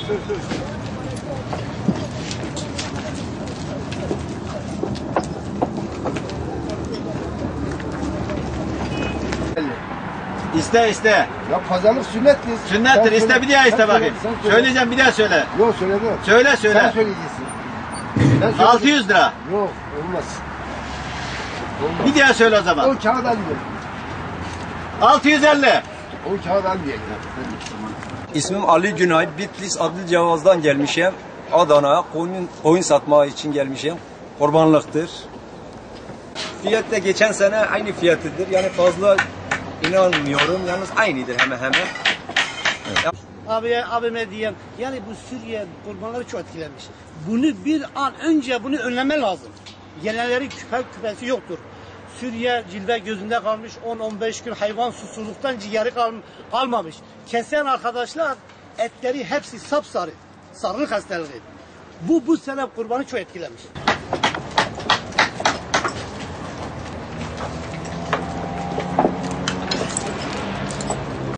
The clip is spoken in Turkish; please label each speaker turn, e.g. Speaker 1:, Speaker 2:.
Speaker 1: Sür.
Speaker 2: İste.
Speaker 1: Ya pazarlık sünnettir.
Speaker 2: Sünnettir. İste bir daha iste bakayım. Söyleyeceğim bir daha söyle.
Speaker 1: Yok söyledim.
Speaker 2: Söyle.
Speaker 1: Sen söyleyeceksin. Ben söyleyeceğim.
Speaker 2: 600 lira.
Speaker 1: Yok olmaz.
Speaker 2: Bir daha söyle o zaman.
Speaker 1: O kağıt almıyor.
Speaker 2: 650.
Speaker 1: O kağıt almıyor.
Speaker 3: İsmim Ali Günay, Bitlis Adlı Cevaz'dan gelmişim. Adana'ya koyun satmak için gelmişim. Kurbanlıktır. Fiyat da geçen sene aynı fiyatıdır. Yani fazla inanmıyorum. Yalnız aynıdır hemen.
Speaker 4: Abime diyeyim, yani bu Suriye kurbanları çok etkilenmiş. Bunu bir an önce bunu önleme lazım. Gelenlerin küpesi yoktur. Suriye cilve gözünde kalmış, 10-15 gün hayvan susuzluktan ciğeri kalmamış. Kesen arkadaşlar etleri hepsi sapsarı, sarılık hastalığı. Bu sene kurbanı çok etkilemiş.